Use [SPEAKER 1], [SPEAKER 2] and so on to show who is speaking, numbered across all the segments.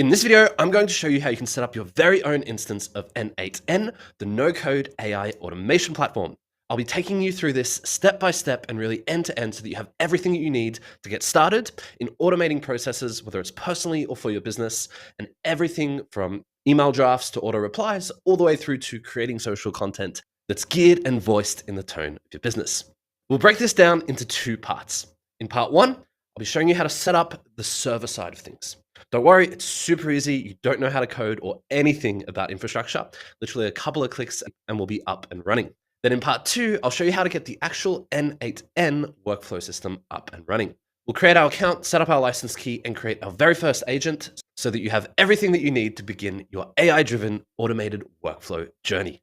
[SPEAKER 1] In this video, I'm going to show you how you can set up your very own instance of n8n, the no-code AI automation platform. I'll be taking you through this step by step and really end to end so that you have everything that you need to get started in automating processes, whether it's personally or for your business, and everything from email drafts to auto replies, all the way through to creating social content that's geared and voiced in the tone of your business. We'll break this down into two parts. In part one, I'll be showing you how to set up the server side of things. Don't worry, it's super easy. You don't know how to code or anything about infrastructure. Literally a couple of clicks and we'll be up and running. Then in part two, I'll show you how to get the actual n8n workflow system up and running. We'll create our account, set up our license key, and create our very first agent so that you have everything that you need to begin your AI-driven automated workflow journey.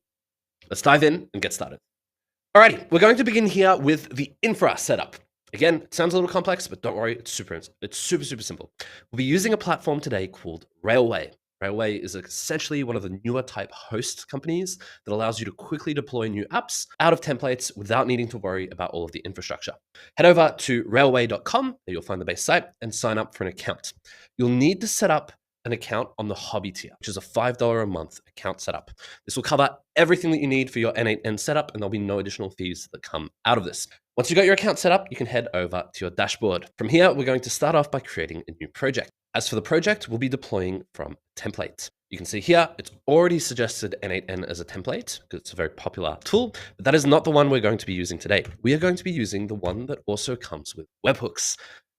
[SPEAKER 1] Let's dive in and get started. Alrighty, we're going to begin here with the infra setup. Again, it sounds a little complex, but don't worry, it's super simple. We'll be using a platform today called Railway. Railway is essentially one of the newer type host companies that allows you to quickly deploy new apps out of templates without needing to worry about all of the infrastructure. Head over to railway.com, there you'll find the base site, and sign up for an account. You'll need to set up an account on the hobby tier, which is a $5 a month account setup. This will cover everything that you need for your n8n setup, and there'll be no additional fees that come out of this. Once you've got your account set up, you can head over to your dashboard. From here, we're going to start off by creating a new project. As for the project, we'll be deploying from a template. You can see here, it's already suggested n8n as a template because it's a very popular tool, but that is not the one we're going to be using today. We are going to be using the one that also comes with webhooks.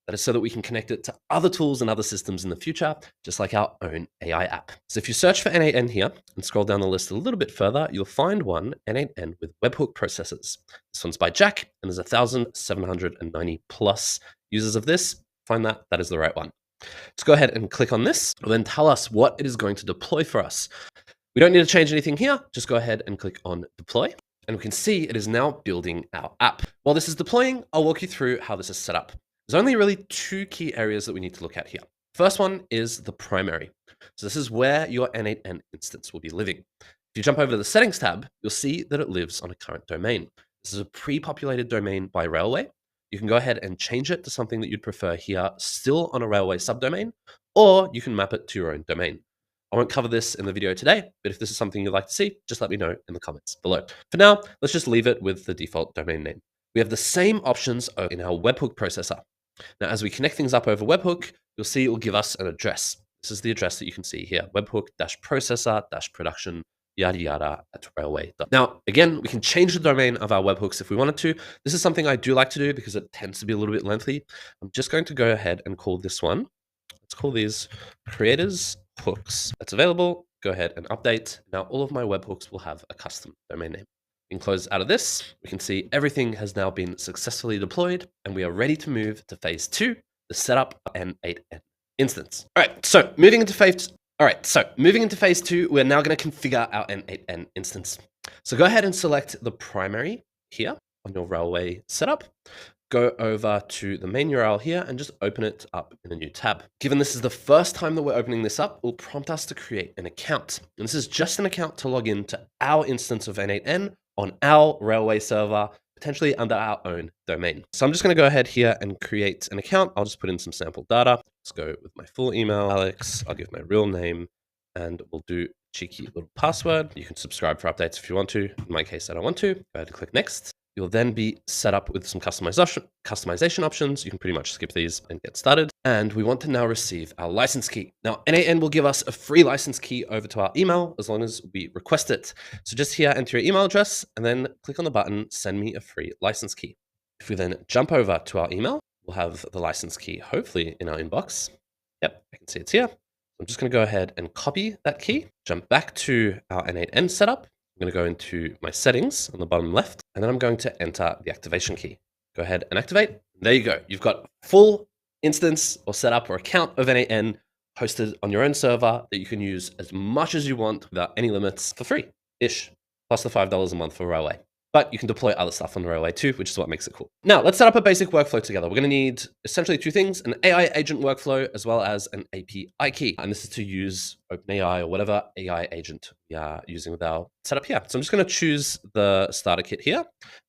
[SPEAKER 1] That is so that we can connect it to other tools and other systems in the future, just like our own AI app. So if you search for n8n here and scroll down the list a little bit further, you'll find one, n8n with webhook processors. This one's by Jack, and there's 1,790 plus users of this. Find that is the right one. Let's go ahead and click on this. It'll then tell us what it is going to deploy for us. We don't need to change anything here. Just go ahead and click on deploy. And we can see it is now building our app. While this is deploying, I'll walk you through how this is set up. There's only really two key areas that we need to look at here. First one is the primary. So this is where your n8n instance will be living. If you jump over to the settings tab, you'll see that it lives on a current domain. This is a pre-populated domain by Railway. You can go ahead and change it to something that you'd prefer here, still on a Railway subdomain, or you can map it to your own domain. I won't cover this in the video today, but if this is something you'd like to see, just let me know in the comments below. For now, let's just leave it with the default domain name. We have the same options in our webhook processor. Now, as we connect things up over webhook, you'll see it will give us an address. This is the address that you can see here, webhook-processor-production, yada yada at Railway. Now, again, we can change the domain of our webhooks if we wanted to. This is something I do like to do because it tends to be a little bit lengthy. I'm just going to go ahead and call this one. Let's call these creators hooks. That's available. Go ahead and update. Now, all of my webhooks will have a custom domain name. We can close out of this. We can see everything has now been successfully deployed and we are ready to move to phase two, the setup of n8n instance. All right, so moving into phase two, we're now going to configure our n8n instance. So go ahead and select the primary here on your Railway setup. Go over to the main URL here and just open it up in a new tab. Given this is the first time that we're opening this up, it will prompt us to create an account. And this is just an account to log in to our instance of n8n on our Railway server, potentially under our own domain. So I'm just going to go ahead here and create an account. I'll just put in some sample data. Let's go with my full email, Alex. I'll give my real name and we'll do a cheeky little password. You can subscribe for updates if you want to. In my case, I don't want to. Go ahead and click next. You'll then be set up with some customization options. You can pretty much skip these and get started. And we want to now receive our license key. Now, n8n will give us a free license key over to our email as long as we request it. So just here, enter your email address and then click on the button, send me a free license key. If we then jump over to our email, we'll have the license key hopefully in our inbox. Yep, I can see it's here. I'm just going to go ahead and copy that key, jump back to our n8n setup. I'm going to go into my settings on the bottom left, and then I'm going to enter the activation key. Go ahead and activate. There you go. You've got full instance or setup or account of n8n hosted on your own server that you can use as much as you want without any limits for free-ish, plus the $5 a month for Railway. but you can deploy other stuff on the railway too, which is what makes it cool. Now, let's set up a basic workflow together. We're going to need essentially two things, an AI agent workflow, as well as an API key. And this is to use OpenAI or whatever AI agent we are using with our setup here. So I'm just going to choose the starter kit here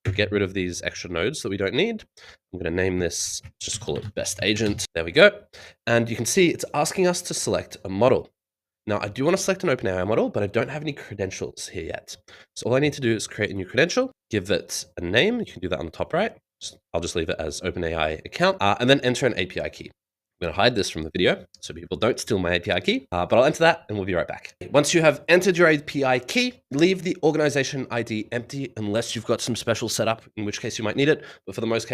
[SPEAKER 1] and get rid of these extra nodes that we don't need. I'm going to name this, just call it best agent. There we go. And you can see it's asking us to select a model. Now, I do want to select an OpenAI model, but I don't have any credentials here yet. So all I need to do is create a new credential, give it a name. You can do that on the top right. I'll just leave it as OpenAI account, and then enter an API key. I'm going to hide this from the video so people don't steal my API key, but I'll enter that and we'll be right back. Once you have entered your API key, leave the organization ID empty unless you've got some special setup, in which case you might need it. But for most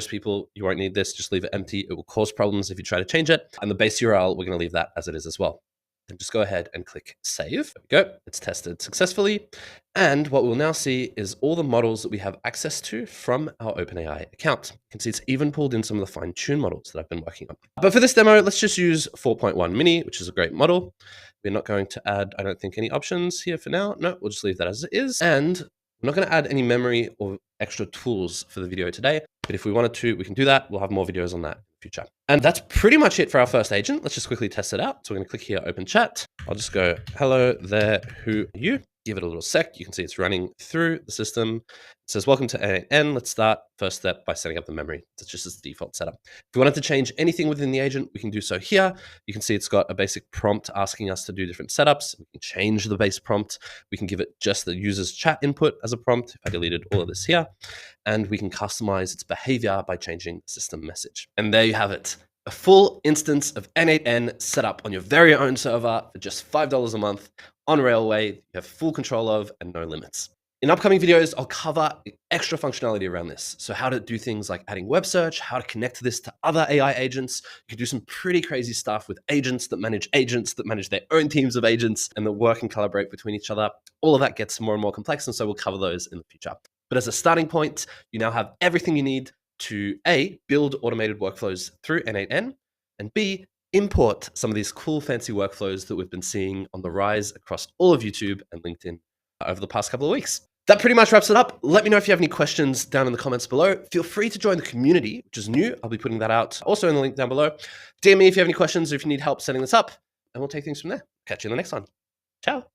[SPEAKER 1] people, you won't need this. Just leave it empty. It will cause problems if you try to change it. And the base URL, we're going to leave that as it is as well. Then just go ahead and click save. There we go. It's tested successfully. And what we'll now see is all the models that we have access to from our OpenAI account. You can see it's even pulled in some of the fine-tuned models that I've been working on. But for this demo, let's just use 4.1 mini, which is a great model. We're not going to add, I don't think, any options here for now. No, we'll just leave that as it is. And I'm not going to add any memory or extra tools for the video today. But if we wanted to, we can do that. We'll have more videos on that in the future. And that's pretty much it for our first agent. Let's just quickly test it out. So we're going to click here, open chat. I'll just go, hello there, who are you? Give it a little sec. You can see it's running through the system. It says, welcome to n8n. Let's start first step by setting up the memory. It's just its default setup. If we wanted to change anything within the agent, we can do so here. You can see it's got a basic prompt asking us to do different setups. We can change the base prompt. We can give it just the user's chat input as a prompt. If I deleted all of this here, and we can customize its behavior by changing the system message. And there you have it. A full instance of n8n set up on your very own server for just $5 a month on Railway. You have full control of and no limits. In upcoming videos, I'll cover extra functionality around this. So how to do things like adding web search, how to connect this to other AI agents. You can do some pretty crazy stuff with agents that manage their own teams of agents and that work and collaborate between each other. All of that gets more and more complex, and so we'll cover those in the future. But as a starting point, you now have everything you need to A, build automated workflows through n8n, and B, import some of these cool fancy workflows that we've been seeing on the rise across all of YouTube and LinkedIn over the past couple of weeks. That pretty much wraps it up. Let me know if you have any questions down in the comments below. Feel free to join the community, which is new. I'll be putting that out also in the link down below. DM me if you have any questions or if you need help setting this up, and we'll take things from there. Catch you in the next one. Ciao.